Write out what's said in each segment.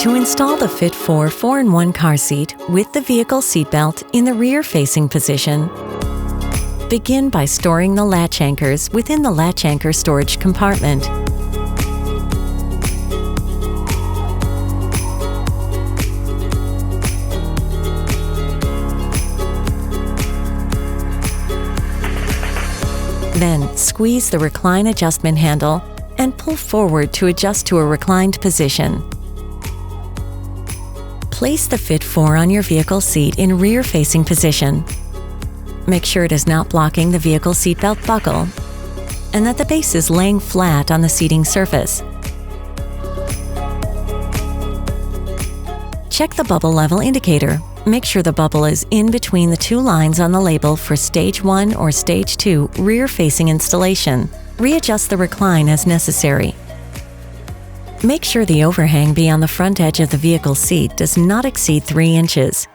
To install the Fit4 4-in-1 car seat with the vehicle seatbelt in the rear-facing position, begin by storing the latch anchors within the latch anchor storage compartment. Then, squeeze the recline adjustment handle and pull forward to adjust to a reclined position. Place the Fit4 on your vehicle seat in rear-facing position. Make sure it is not blocking the vehicle seatbelt buckle and that the base is laying flat on the seating surface. Check the bubble level indicator. Make sure the bubble is in between the two lines on the label for Stage 1 or Stage 2 rear-facing installation. Readjust the recline as necessary. Make sure the overhang be on the front edge of the vehicle seat does not exceed 3 inches.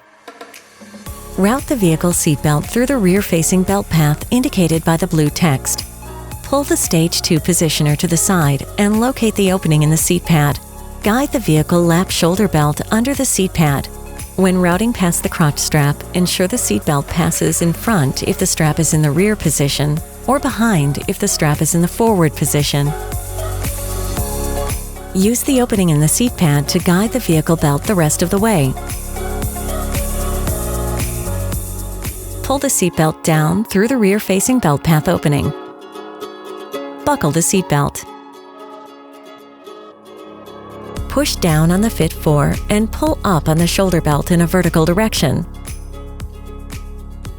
Route the vehicle seatbelt through the rear-facing belt path indicated by the blue text. Pull the Stage 2 positioner to the side and locate the opening in the seat pad. Guide the vehicle lap shoulder belt under the seat pad. When routing past the crotch strap, ensure the seatbelt passes in front if the strap is in the rear position, or behind if the strap is in the forward position. Use the opening in the seat pad to guide the vehicle belt the rest of the way. Pull the seatbelt down through the rear-facing belt path opening. Buckle the seatbelt. Push down on the Fit4 and pull up on the shoulder belt in a vertical direction.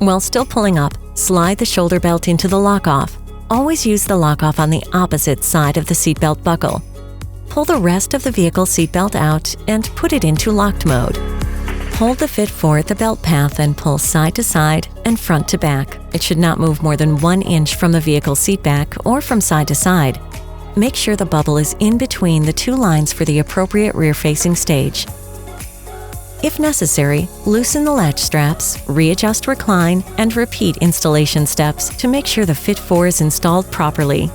While still pulling up, slide the shoulder belt into the lock-off. Always use the lock-off on the opposite side of the seatbelt buckle. Pull the rest of the vehicle seatbelt out and put it into locked mode. Hold the Fit4 at the belt path and pull side to side and front to back. It should not move more than 1 inch from the vehicle seat back or from side to side. Make sure the bubble is in between the two lines for the appropriate rear-facing stage. If necessary, loosen the latch straps, readjust recline, and repeat installation steps to make sure the Fit4 is installed properly.